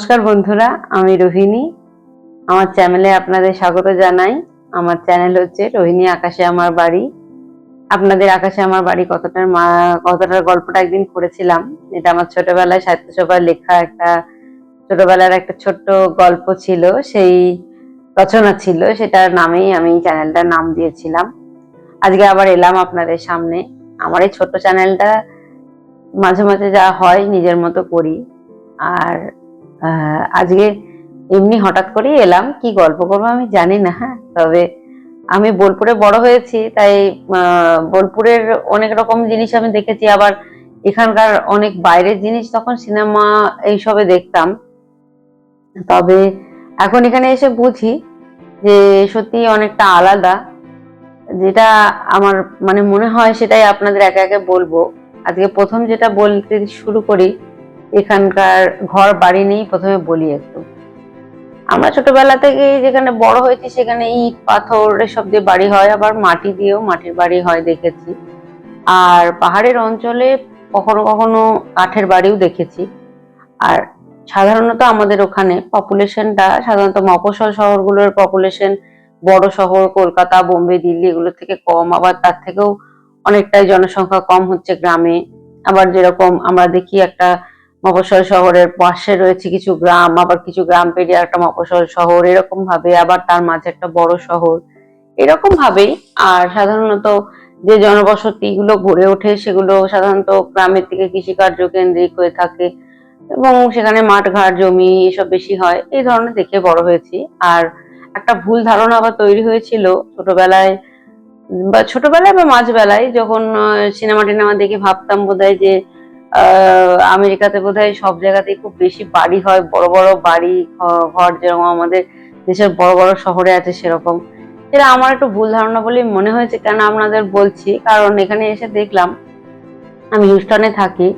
নমস্কার বন্ধুরা, আমি রোহিণী। আমার চ্যানেলে আপনাদের স্বাগত জানাই। আমার চ্যানেল হচ্ছে রোহিণী আকাশে আমার বাড়ি। আপনাদের আকাশে আমার বাড়ি কতটার গল্পটা একদিন করেছিলাম। এটা আমার ছোটবেলায় সাহিত্য সভায় লেখা একটা ছোটবেলার একটা ছোট্ট গল্প ছিল, সেই রচনা ছিল, সেটার নামেই আমি চ্যানেলটার নাম দিয়েছিলাম। আজকে আবার এলাম আপনাদের সামনে। আমার এই ছোট্ট চ্যানেলটা মাঝে মাঝে যা হয় নিজের মতো করি। আর আজকে এমনি হঠাৎ করেই এলাম, কি গল্প করবো আমি জানি না। হ্যাঁ, তবে আমি বোলপুরে বড় হয়েছি, তাই বোলপুরের অনেক রকম জিনিস আমি দেখেছি, আবার এখানকার অনেক বাইরের জিনিস তখন সিনেমা এইসবে দেখতাম। তবে এখন এখানে এসে বুঝি যে সত্যি অনেকটা আলাদা। যেটা আমার মানে মনে হয় সেটাই আপনাদের একে একে বলবো। আজকে প্রথম যেটা বলতে শুরু করি, এখানকার ঘর বাড়ি নিয়েই প্রথমে বলি একটু। আমরা ছোটবেলা থেকে যেখানে বড় হয়েছি সেখানে ইট পাথর এসব দিয়ে বাড়ি হয়, আবার মাটি দিয়েও মাটির বাড়ি হয় দেখেছি। আর পাহাড়ের অঞ্চলে কখনো কখনো কাঠের বাড়িও দেখেছি। আর সাধারণত আমাদের ওখানে পপুলেশনটা সাধারণত মফস্বল শহরগুলোর পপুলেশন বড় শহর কলকাতা বোম্বে দিল্লি এগুলো থেকে কম, আবার তার থেকেও অনেকটাই জনসংখ্যা কম হচ্ছে গ্রামে। আবার যেরকম আমরা দেখি একটা মফস্বল শহরের পাশে রয়েছে কিছু গ্রাম, আবার কিছু গ্রাম পেরিয়ে একটা মফস্বল শহর, এরকম ভাবে আবার তার মাঝে একটা বড় শহর, এরকম ভাবেই। আর সাধারণত যে জনবসতি গুলো গড়ে ওঠে সেগুলো সাধারণত গ্রামের থেকে কৃষিকার্য কেন্দ্রিক হয়ে থাকে এবং সেখানে মাঠ ঘাট জমি এসব বেশি হয়, এই ধরনের দেখে বড় হয়েছি। আর একটা ভুল ধারণা আবার তৈরি হয়েছিল ছোটবেলায় বা মাঝবেলায়, যখন সিনেমা টিনেমা দেখে ভাবতাম বোধহয় যে আমেরিকাতে বোধহয় সব জায়গাতেই খুব বেশি বাড়ি হয়, বড় বড় বাড়ি ঘর যেরকম আমাদের দেশের বড় বড় শহরে আছে সেরকম। সেটা আমার একটু ভুল ধারণা বলেই মনে হয়েছে। কেন আপনাদের বলছি, কারণ এখানে এসে দেখলাম, আমি হিউস্টনে থাকি,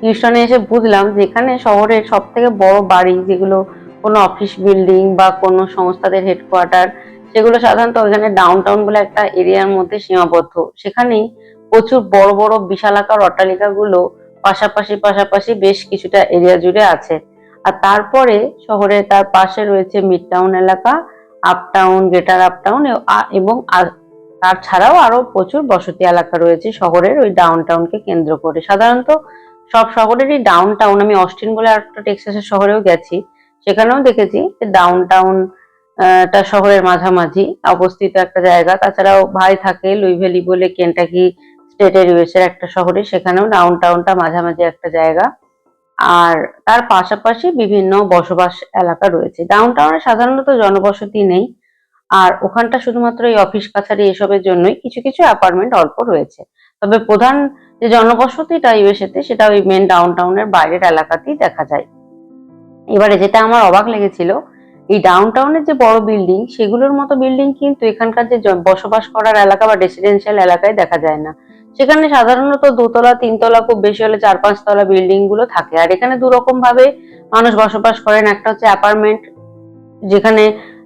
হিউস্টনে এসে বুঝলাম যে এখানে শহরের সব থেকে বড় বাড়ি যেগুলো কোনো অফিস বিল্ডিং বা কোনো সংস্থাদের হেডকোয়ার্টার, সেগুলো সাধারণত ওইখানে ডাউন টাউন বলে একটা এরিয়ার মধ্যে সীমাবদ্ধ। সেখানেই প্রচুর বড় বড় বিশালাকার অট্টালিকাগুলো পাশাপাশি পাশাপাশি বেশ কিছুটা এরিয়া জুড়ে আছে। আর তারপরে শহরে তার পাশে রয়েছে মিড টাউন এলাকা, up town, greater up town, এবং তার ছাড়াও আরো প্রচুর বসতি এলাকা রয়েছে শহরের ওই ডাউন টাউনকে কেন্দ্র করে। সাধারণত সব শহরেরই ডাউন টাউন, আমি অস্টিন বলে একটা টেক্সাসের শহরেও গেছি, সেখানেও দেখেছি যে ডাউন টাউন টা শহরের মাঝামাঝি অবস্থিত একটা জায়গা। তাছাড়াও ভাই থাকে লুইভ্যালি বলে কেন্টাকি স্টেটের ইউএস এর একটা শহরে, সেখানেও ডাউন টাউনটা মাঝামাঝি একটা জায়গা। আর তার পাশাপাশি বিভিন্ন বসবাস এলাকা রয়েছে। ডাউন টাউনে সাধারণত জনবসতি নেই, আর ওখানটা শুধুমাত্র এই অফিস কাছারি এসবের জন্যই কিছু কিছু অ্যাপার্টমেন্ট অল্প রয়েছে। তবে প্রধান যে জনবসতিটা ইউএসএতে সেটা ওই মেন ডাউন টাউনের বাইরের এলাকাতেই দেখা যায়। এবারে যেটা আমার অবাক লেগেছিল, এই ডাউন টাউনের যে বড় বিল্ডিং সেগুলোর মতো বিল্ডিং কিন্তু এখানকার যে বসবাস করার এলাকা বা রেসিডেন্সিয়াল এলাকায় দেখা যায় না। সেখানে সাধারণত দোতলা তিনতলা, খুব বেশি হলে 4-5 তলা বিল্ডিং গুলো থাকে। আর এখানে দুরকম ভাবে মানুষ বসবাস করেন, একটা হচ্ছে অ্যাপার্টমেন্ট যেখানে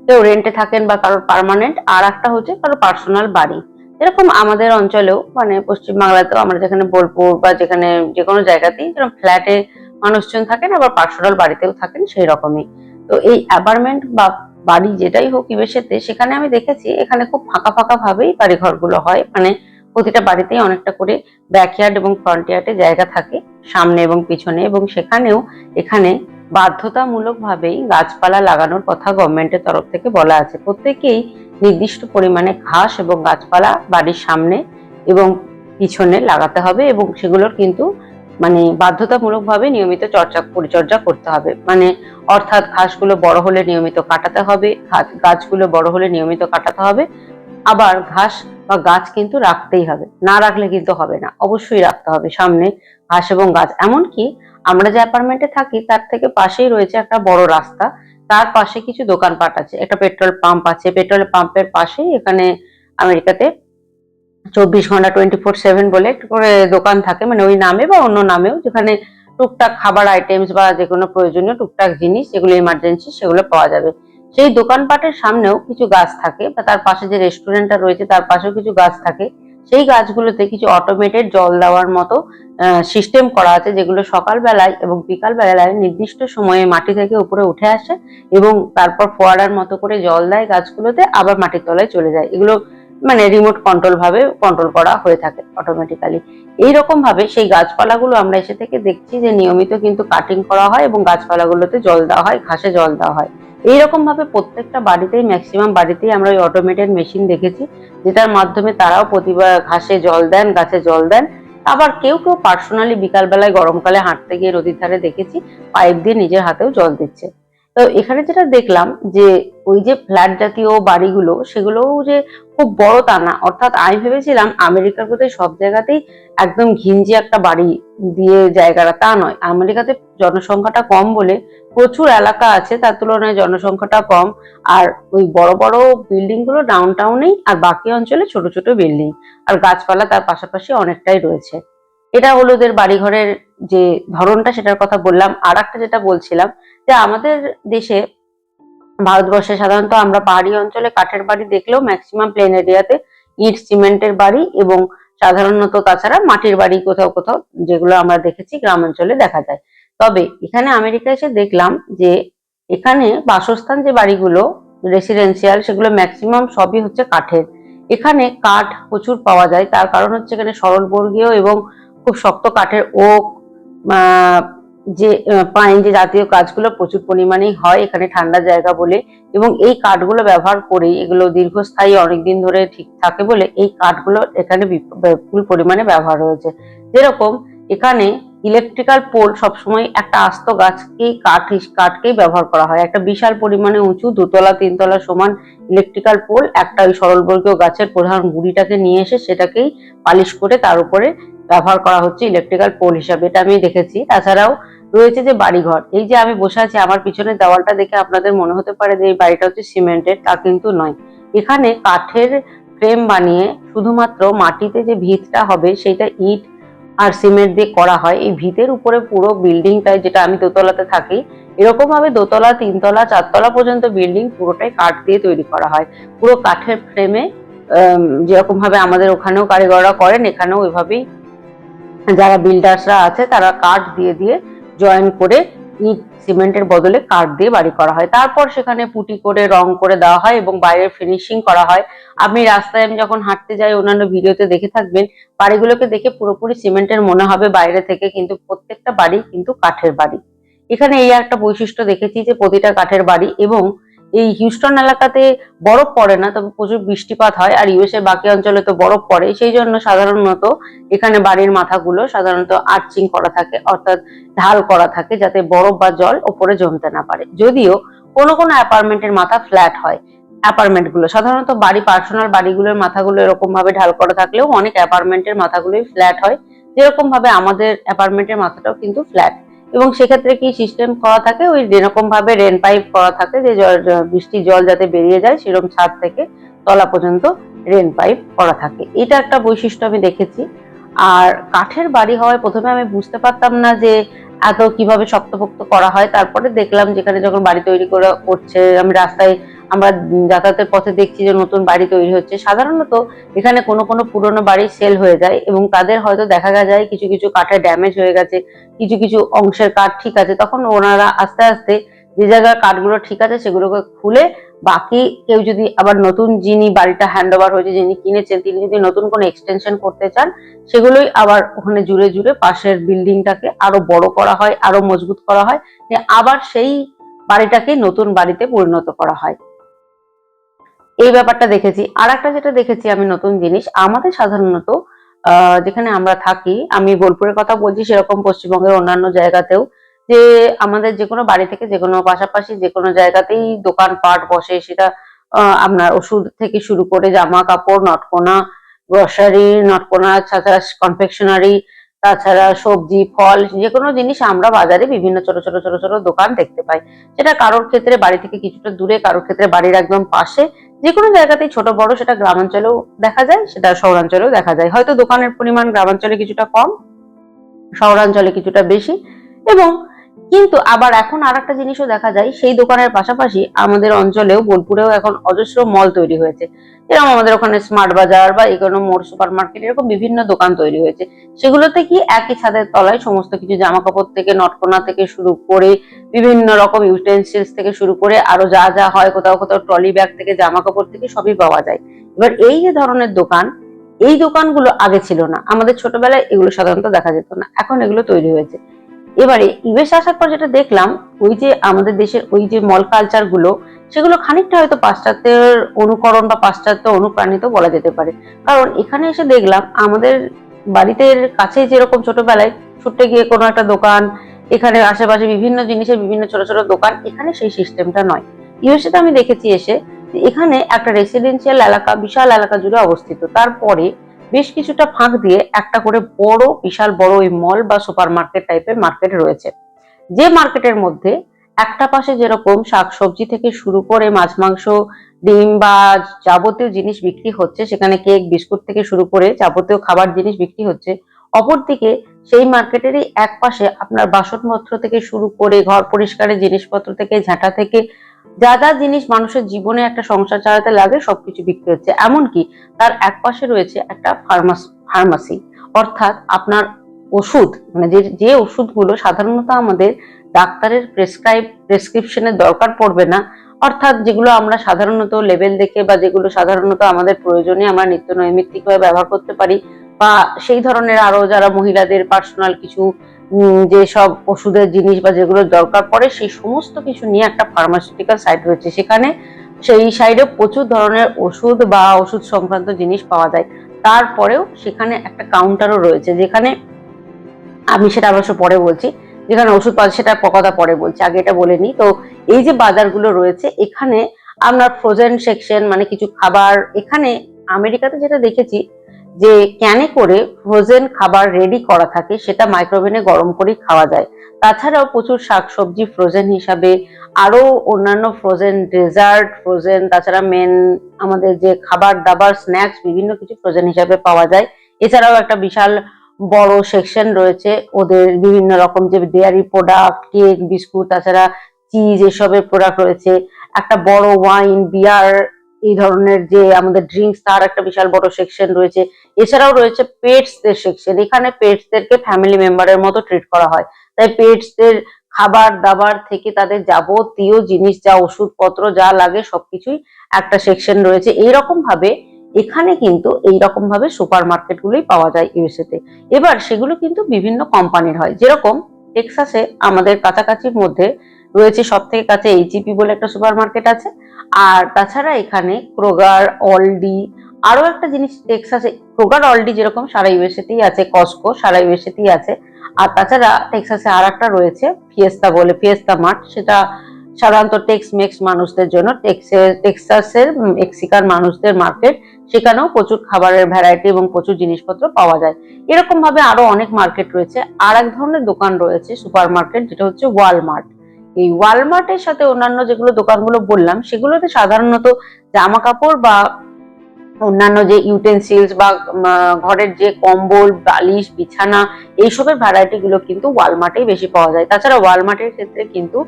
কেউ রেন্টে থাকেন বা কারোর পার্মানেন্ট, আর একটা হচ্ছে কারোর পার্সোনাল বাড়ি। এরকম আমাদের অঞ্চলেও মানে পশ্চিমবাংলাতেও আমরা যেখানে বোলপুর বা যেখানে যে কোনো জায়গাতেই যেরকম ফ্ল্যাটে মানুষজন থাকেন আবার পার্সোনাল বাড়িতেও থাকেন সেই রকমই। তো এই অ্যাপার্টমেন্ট বা বাড়ি যেটাই হোক ইউএসএতে, সেখানে আমি দেখেছি এখানে খুব ফাঁকা ফাঁকা ভাবেই বাড়ি ঘরগুলো হয়। মানে প্রতিটা বাড়িতেই অনেকটা করে ব্যাকইয়ার্ড এবং ফ্রন্ট ইয়ার্ডে জায়গা থাকে সামনে এবং পিছনে, এবং সেখানেও এখানে বাধ্যতামূলক ভাবেই গাছপালা লাগানোর কথা গভর্নমেন্টের তরফ থেকে বলা আছে। প্রত্যেকেই নির্দিষ্ট পরিমাণে ঘাস এবং গাছপালা বাড়ির সামনে এবং পিছনে লাগাতে হবে, এবং সেগুলোর কিন্তু মানে বাধ্যতামূলক ভাবে নিয়মিত পরিচর্যা করতে হবে। মানে অর্থাৎ ঘাসগুলো বড় হলে নিয়মিত কাটাতে হবে, গাছগুলো বড় হলে নিয়মিত কাটাতে হবে। আবার ঘাস বা গাছ কিন্তু রাখতেই হবে, না রাখলে কিন্তু হবে না, অবশ্যই রাখতে হবে সামনে ঘাস এবং গাছ। এমনকি আমরা যে অ্যাপার্টমেন্টে থাকি তার থেকে পাশেই রয়েছে একটা বড় রাস্তা, তার পাশে কিছু দোকানপাট আছে, একটা পেট্রোল পাম্প আছে, পেট্রোল পাম্পের পাশেই এখানে আমেরিকাতে 24 ঘন্টা 24/7 বলে একটু করে দোকান থাকে, মানে ওই নামে বা অন্য নামেও, যেখানে টুকটাক খাবার আইটেমস বা যে কোনো প্রয়োজনীয় টুকটাক জিনিস যেগুলো ইমার্জেন্সি সেগুলো পাওয়া যাবে। সেই দোকানপাটের সামনেও কিছু গাছ থাকে, বা তার পাশে যে রেস্টুরেন্টটা রয়েছে তার পাশেও কিছু গাছ থাকে। সেই গাছগুলোতে কিছু অটোমেটেড জল দেওয়ার মতো সিস্টেম করা আছে, যেগুলো সকালবেলায় এবং বিকাল বেলায় নির্দিষ্ট সময়ে মাটি থেকে উপরে উঠে আসে এবং তারপর ফোয়ারার মতো করে জল দেয় গাছগুলোতে, আবার মাটির তলায় চলে যায়। এগুলো মানে রিমোট কন্ট্রোল ভাবে কন্ট্রোল করা হয়ে থাকে অটোমেটিক্যালি। এইরকম ভাবে সেই গাছপালাগুলো আমরা এসে থেকে দেখছি যে নিয়মিত কিন্তু কাটিং করা হয় এবং গাছপালাগুলোতে জল দেওয়া হয়, ঘাসে জল দেওয়া হয়। এইরকম ভাবে প্রত্যেকটা বাড়িতেই, ম্যাক্সিমাম বাড়িতেই আমরা ওই অটোমেটেড মেশিন দেখেছি, যেটার মাধ্যমে তারাও প্রতিবার ঘাসে জল দেন, গাছে জল দেন। আবার কেউ কেউ পার্সোনালি বিকালবেলায় গরমকালে হাঁটতে গিয়ে নদীর ধারে দেখেছি পাইপ দিয়ে নিজের হাতেও জল দিচ্ছে। তো এখানে যেটা দেখলাম যে ওই যে ফ্ল্যাট জাতীয় বাড়িগুলো, সেগুলোও যে খুব বড় তা না। অর্থাৎ আমি ভেবেছিলাম আমেরিকার বোধহয় সব জায়গাতেই একদম ঘিঞ্জি একটা বাড়ি দিয়ে জায়গাটা, তা নয়। আমেরিকাতে জনসংখ্যাটা কম বলে প্রচুর এলাকা আছে, তার তুলনায় জনসংখ্যাটা কম। আর ওই বড় বড় বিল্ডিং গুলো ডাউন টাউনেই, আর বাকি অঞ্চলে ছোট ছোট বিল্ডিং, আর গাছপালা তার পাশাপাশি অনেকটাই রয়েছে। এটা হলো ওদের বাড়িঘরের যে ধরনটা, সেটার কথা বললাম। আর একটা যেটা বলছিলাম, যে আমাদের দেশে, ভারতবর্ষে সাধারণত আমরা পাহাড়ি অঞ্চলে কাঠের বাড়ি দেখলেও ম্যাক্সিমাম প্লেন এরিয়াতে ইট সিমেন্টের বাড়ি এবং সাধারণত তাছাড়া মাটির বাড়ি কোথাও কোথাও, যেগুলো আমরা দেখেছি গ্রামাঞ্চলে দেখা যায়। তবে এখানে আমেরিকা এসে দেখলাম যে এখানে বাসস্থান যে বাড়িগুলো রেসিডেন্সিয়াল, সেগুলো ম্যাক্সিমাম সবই হচ্ছে কাঠের। এখানে কাঠ প্রচুর পাওয়া যায়, তার কারণ হচ্ছে এখানে সরলবর্গীয় এবং খুব শক্ত কাঠের ওক, যে পাইন, যে জাতীয় গাছগুলো প্রচুর পরিমাণেই হয় এখানে ঠান্ডা জায়গা বলে, এবং এই কাঠগুলো ব্যবহার করে এগুলো দীর্ঘস্থায়ী অনেকদিন ধরে ঠিক থাকে বলে এই কাঠগুলো এখানে বিপুল পরিমাণে ব্যবহার হয়েছে। যেরকম এখানে ইলেকট্রিক্যাল পোল সবসময় একটা আস্ত গাছকেই কাঠকেই ব্যবহার করা হয়। একটা বিশাল পরিমাণে উঁচু 2 তলা 3 তলা সমান ইলেকট্রিক্যাল পোল, একটা ওই সরলবর্গীয় গাছের প্রধান গুড়িটাকে নিয়ে এসে সেটাকেই পালিশ করে তার উপরে ব্যবহার করা হচ্ছে ইলেকট্রিক্যাল পোল হিসাবে। এটা আমি দেখেছি। তাছাড়াও রয়েছে যে বাড়িঘর, এই যে আমি বসে আছি, আমার পিছনে দেওয়ালটা দেখে আপনাদের মনে হতে পারে যে এই বাড়িটা হচ্ছে সিমেন্টের, তা কিন্তু নয়। এখানে কাঠের ফ্রেম বানিয়ে শুধুমাত্র মাটিতে যে ভিতটা হবে সেটা ইট আর সিমেন্ট দিয়ে করা হয়। এই ভিতের উপরে পুরো বিল্ডিংটাই, যেটা আমি দোতলাতে থাকি, এরকম ভাবে 2 তলা 3 তলা 4 তলা পর্যন্ত বিল্ডিং পুরোটাই কাঠ দিয়ে তৈরি করা হয়। পুরো কাঠের ফ্রেমে, যেরকম ভাবে আমাদের ওখানেও কারিগররা করেন, এখানেও ওইভাবেই যারা বিল্ডার্সরা আছে তারা কাঠ দিয়ে দিয়ে জয়েন করে ইট সিমেন্টের বদলে কাঠ দিয়ে বাড়ি করা হয়। তারপর সেখানে পুটি করে রং করে দেওয়া হয় এবং বাইরের ফিনিশিং করা হয়। আমি রাস্তায় আমি যখন হাঁটতে যাই, অন্যান্য ভিডিওতে দেখে থাকবেন, বাড়িগুলোকে দেখে পুরোপুরি সিমেন্টের মনে হবে বাইরে থেকে, কিন্তু প্রত্যেকটা বাড়ি কিন্তু কাঠের বাড়ি। এখানে এই একটা বৈশিষ্ট্য দেখেছি যে প্রতিটা কাঠের বাড়ি। এবং এই হিউস্টন এলাকাতে বরফ পড়ে না, তবে প্রচুর বৃষ্টিপাত হয়, আর ইউএস এর বাকি অঞ্চলে তো বরফ পড়ে। সেই জন্য সাধারণত এখানে বাড়ির মাথাগুলো সাধারণত আর্চিং করা থাকে, অর্থাৎ ঢাল করা থাকে, যাতে বরফ বা জল ওপরে জমতে না পারে। যদিও কোনো কোনো অ্যাপার্টমেন্টের মাথা ফ্ল্যাট হয়। অ্যাপার্টমেন্ট গুলো সাধারণত বাড়ি, পার্সোনাল বাড়িগুলোর মাথাগুলো এরকম ভাবে ঢাল করা থাকলেও অনেক অ্যাপার্টমেন্টের মাথাগুলোই ফ্ল্যাট হয়। যেরকম ভাবে আমাদের অ্যাপার্টমেন্টের মাথাটাও কিন্তু ফ্ল্যাট। এবং সেক্ষেত্রে কি সিস্টেম করা থাকে, ওই যেরকম ভাবে রেন পাইপ করা থাকে, যে বৃষ্টির জল যাতে বেরিয়ে যায়, সেরকম ছাদ থেকে তলা পর্যন্ত রেন পাইপ করা থাকে। এটা একটা বৈশিষ্ট্য আমি দেখেছি। আর কাঠের বাড়ি হওয়ায় প্রথমে আমি বুঝতে পারতাম না যে এত কিভাবে শক্তপোক্ত করা হয়। তারপরে দেখলাম যেখানে যখন বাড়ি তৈরি করছে, আমি রাস্তায়, আমরা যাতায়াতের পথে দেখছি যে নতুন বাড়ি তৈরি হচ্ছে। সাধারণত এখানে কোনো কোনো পুরোনো বাড়ি সেল হয়ে যায় এবং তাদের হয়তো দেখা যায় কিছু কিছু কাঠের ড্যামেজ হয়ে গেছে, কিছু কিছু অংশের কাঠ ঠিক আছে, তখন ওনারা আস্তে আস্তে যে জায়গার কাঠগুলো ঠিক আছে সেগুলোকে খুলে, বাকি কেউ যদি আবার নতুন, যিনি বাড়িটা হ্যান্ড ওভার হয়েছে, যিনি কিনেছেন, তিনি যদি নতুন কোনো এক্সটেনশন করতে চান, সেগুলোই আবার ওখানে জুড়ে জুড়ে পাশের বিল্ডিংটাকে আরো বড় করা হয়, আরো মজবুত করা হয়, আবার সেই বাড়িটাকে নতুন বাড়িতে পরিণত করা হয়। এই ব্যাপারটা দেখেছি। আর একটা যেটা দেখেছি আমি নতুন জিনিস, আমাদের সাধারণত যেখানে আমরা থাকি, আমি বোলপুরের কথা বলছি, সেরকম পশ্চিমবঙ্গের অন্যান্য জায়গাতেও, যে আমাদের যে কোনো বাড়ি থেকে যে কোনো পাশাপাশি যে কোনো জায়গাতেই দোকানপাট বসে, সেটা আপনার ওষুধ থেকে শুরু করে জামা কাপড়, নটকোনা, গ্রসারি, নটকোনা, তাছাড়া কনফেকশনারি, তাছাড়া সবজি ফল, যে কোনো জিনিস আমরা বাজারে বিভিন্ন ছোট ছোট ছোট ছোট দোকান দেখতে পাই। সেটা কারোর ক্ষেত্রে বাড়ি থেকে কিছুটা দূরে, কারোর ক্ষেত্রে বাড়ির একদম পাশে, যে কোনো জায়গাতেই ছোট বড়, সেটা গ্রামাঞ্চলেও দেখা যায়, সেটা শহরাঞ্চলেও দেখা যায়। হয়তো দোকানের পরিমাণ গ্রামাঞ্চলে কিছুটা কম, শহরাঞ্চলে কিছুটা বেশি। এবং কিন্তু আবার এখন আর একটা জিনিসও দেখা যায়, সেই দোকানের পাশাপাশি আমাদের অঞ্চলেও বোলপুরেও এখন অজস্র মল তৈরি হয়েছে। যেরকম আমাদের ওখানে স্মার্ট বাজার বা এগুলো মোড় সুপার মার্কেট, এরকম বিভিন্ন দোকান তৈরি হয়েছে। সেগুলোতে কি একই ছাদের তলায় সমস্ত কিছু, জামা কাপড় থেকে নটকোনা থেকে শুরু করে বিভিন্ন রকম ইউটেন্সিলস থেকে শুরু করে আরো যা যা হয়, কোথাও কোথাও ট্রলি ব্যাগ থেকে জামা কাপড় থেকে সবই পাওয়া যায়। এবার এই যে ধরনের দোকান, এই দোকানগুলো আগে ছিল না, আমাদের ছোটবেলায় এগুলো সাধারণত দেখা যেত না, এখন এগুলো তৈরি হয়েছে। এবারে ইউএস আসার পর যেটা দেখলাম, ওই যে আমাদের দেশের ওই যে মল কালচার গুলো, সেগুলো খানিকটা হয়তো পাশ্চাত্যের অনুকরণ বা পাশ্চাত্য অনুপ্রাণিত বলা যেতে পারে। কারণ এখানে এসে দেখলাম আমাদের বাড়িতে কাছে যেরকম ছোটবেলায় ছুটে গিয়ে কোনো একটা দোকান, এখানে আশেপাশে বিভিন্ন জিনিসের বিভিন্ন ছোট ছোট দোকান, এখানে সেই সিস্টেমটা নয়। ইউএসএ তে আমি দেখেছি এসে এখানে একটা রেসিডেন্সিয়াল এলাকা, বিশাল এলাকা জুড়ে অবস্থিত, তারপরে বেশ কিছুটা ফাঁক দিয়ে একটা করে বড়, বিশাল বড় ওই মল বা সুপার মার্কেট টাইপের মার্কেট রয়েছে। যে মার্কেটের মধ্যে একটা পাশে যেরকম শাকসবজি থেকে শুরু করে মাছ মাংস, ডিম বা যাবতীয় জিনিস বিক্রি হচ্ছে, সেখানে কেক বিস্কুট থেকে শুরু করে যাবতীয় খাবার জিনিস বিক্রি হচ্ছে, অপরদিকে সেই মার্কেটেরই এক পাশে আপনার বাসনপত্র থেকে শুরু করে ঘর পরিষ্কারের জিনিসপত্র থেকে ঝাঁটা থেকে যা যা জিনিস মানুষের জীবনে একটা সংসার চালাতে লাগে সবকিছু বিক্রি হচ্ছে। এমনকি তার এক পাশে রয়েছে একটা ফার্মাসি, অর্থাৎ আপনার ওষুধ, মানে যে যে ওষুধগুলো সাধারণত আমাদের ডাক্তারের প্রেসক্রিপশনের দরকার পড়বে না, অর্থাৎ যেগুলো আমরা সাধারণত লেবেল দেখে বা যেগুলো সাধারণত আমাদের প্রয়োজনে আমরা নিত্য নৈমিত্তিকভাবে ব্যবহার করতে পারি, বা সেই ধরনের আরো যারা মহিলাদের পার্সোনাল কিছু যেসব ওষুধের জিনিস বা যেগুলো দরকার পড়ে, সেই সমস্ত কিছু নিয়ে একটা ফার্মাসিউটিক্যাল সাইট রয়েছে। সেখানে সেই সাইডে প্রচুর ধরনের ওষুধ বা ওষুধ সংক্রান্ত জিনিস পাওয়া যায়। তারপরেও সেখানে একটা কাউন্টারও রয়েছে, যেখানে আমি সেটা অবশ্য পরে বলছি, যেখানে ওষুধ পাওয়া যায় সেটা কথা পরে বলছি, আগে এটা বলে নিই। তো এই যে বাজারগুলো রয়েছে, এখানে আমরা ফ্রোজেন সেকশন, মানে কিছু খাবার, এখানে আমেরিকাতে যেটা দেখেছি যে ক্যানে করে ফ্রোজেন খাবার রেডি করা থাকে, সেটা মাইক্রোওভেনে গরম করে খাওয়া যায়। তাছাড়াও প্রচুর শাকসবজি ফ্রোজেন হিসাবে, আরো অন্যান্য ফ্রোজেন ডেজার্ট, ফ্রোজেন, তাছাড়া মেন আমাদের যে খাবার দাবার স্ন্যাক্স, বিভিন্ন কিছু ফ্রোজেন হিসাবে পাওয়া যায়। এছাড়াও একটা বিশাল বড় সেকশন রয়েছে ওদের বিভিন্ন রকম যে ডেয়ারি প্রোডাক্ট, কেক বিস্কুট, তাছাড়া চিজ, এসবের প্রোডাক্ট রয়েছে। একটা বড় ওয়াইন বিয়ার, এই ধরনের যে আমাদের ড্রিঙ্কস, তার একটা বিশাল বড় সেকশন রয়েছে। এছাড়াও রয়েছে পেটস দের সেকশন, এখানে পেটস দেরকে ফ্যামিলি মেম্বারের মতো ট্রিট করা হয়, তাই পেটস দের খাবার দাবার থেকে তাদের যাবতীয় জিনিস, যা ওষুধপত্র যা লাগে সবকিছুই একটা সেকশন রয়েছে। এইরকম ভাবে এখানে কিন্তু এইরকম ভাবে সুপার মার্কেট গুলোই পাওয়া যায় ইউএসএ তে। এবার সেগুলো কিন্তু বিভিন্ন কোম্পানির হয়, যেরকম টেক্সাসে আমাদের কাছাকাছির মধ্যে রয়েছে সব থেকে কাছে এইচইপি বলে একটা সুপার মার্কেট আছে। আর তাছাড়া এখানে ক্রোগার, অলডি, আরো একটা জিনিস টেক্সাসে, ক্রোগার অলডি যেরকম সারা ইউএসএ তেই আছে, কস্কো সারা ইউএসএ তেই আছে। আর তাছাড়া টেক্সাসে আর একটা রয়েছে ফিয়েস্তা বলে, ফিয়েস্তা মার্ট, সেটা সাধারণত টেক্স মেক্স মানুষদের জন্য, টেক্সাসের মেক্সিকান মানুষদের মার্কেট। সেখানেও প্রচুর খাবারের ভ্যারাইটি এবং প্রচুর জিনিসপত্র পাওয়া যায়। এরকম ভাবে আরো অনেক মার্কেট রয়েছে। আর এক ধরনের দোকান রয়েছে সুপার মার্কেট, যেটা হচ্ছে ওয়ালমার্ট। এই ওয়ালমার্টের সাথে অন্যান্য যেগুলো দোকানগুলো বললাম, সেগুলোতে সাধারণত জামা কাপড় বা অন্যান্য যে ইউটেন্সিলস বা ঘরের যে কম্বল, বালিশ, বিছানা, এইসবের ভ্যারাইটি গুলো কিন্তু ওয়ালমার্টেই বেশি পাওয়া যায়। তাছাড়া ওয়ালমার্টের ক্ষেত্রে কিন্তু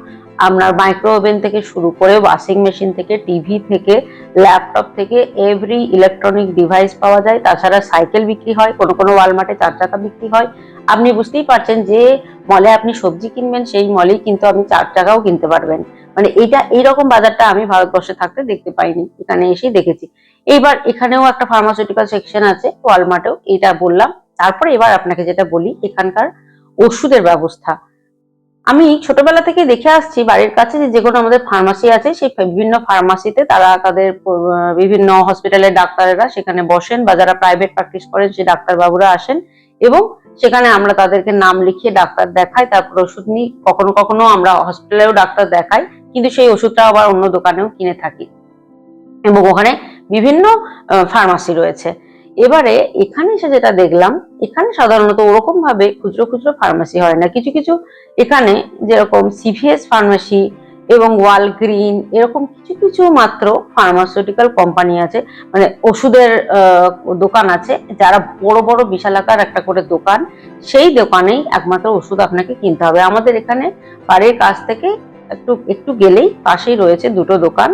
আপনার মাইক্রো ওভেন থেকে শুরু করে ওয়াশিং মেশিন থেকে, টিভি থেকে, ল্যাপটপ থেকে, এভরি ইলেকট্রনিক ডিভাইস পাওয়া যায়। তাছাড়া সাইকেল বিক্রি হয়, কোনো কোনো ওয়ালমার্টে 4 চাকা বিক্রি হয়। আপনি বুঝতেই পারছেন যে মলে আপনি সবজি কিনবেন, সেই মলেই কিন্তু আপনি 4 চাকাও কিনতে পারবেন। মানে এটা, এইরকম বাজারটা আমি ভারতবর্ষে থাকতে দেখতে পাইনি, এখানে এসেই দেখেছি। এইবার এখানেও একটা ফার্মাসিউটিক্যাল সেকশন আছে ওয়ালমার্টেও, এটা বললাম। তারপরে এবার আপনাকে যেটা বলি, এখানকার ওষুধের ব্যবস্থা। আমি ছোটবেলা থেকে দেখে আসছি বাড়ির কাছে যে কোনো আমাদের ফার্মাসি আছে, সেই বিভিন্ন ফার্মাসিতে তারা তাদের বিভিন্ন হসপিটালের ডাক্তারেরা সেখানে বসেন, বা যারা প্রাইভেট প্র্যাকটিস করেন সেই ডাক্তার বাবুরা আসেন, এবং সেখানে আমরা তাদেরকে নাম লিখিয়ে ডাক্তার দেখাই, তারপর ওষুধ নিই। কখনো কখনো আমরা হসপিটালেও ডাক্তার দেখাই, কিন্তু সেই ওষুধটা আবার অন্য দোকানেও কিনে থাকি, এবং ওখানে বিভিন্ন ফার্মাসি রয়েছে। এবারে এখানে এসে যেটা দেখলাম, এখানে সাধারণত ওরকম ভাবে খুচরো খুচরো ফার্মাসি হয় না। কিছু কিছু এখানে যেরকম সিভিএস ফার্মাসি, এবং ওয়ালগ্রিন এরকম কিছু কিছু মাত্র ফার্মাসিউটিক্যাল কোম্পানি আছে, মানে ওষুধের দোকান আছে, যারা বড় বড় বিশালাকার একটা করে দোকান, সেই দোকানেই একমাত্র ওষুধ আপনাকে কিনতে হবে। আমাদের এখানে বাড়ির কাছ থেকে একটু একটু গেলেই পাশেই রয়েছে দুটো দোকান।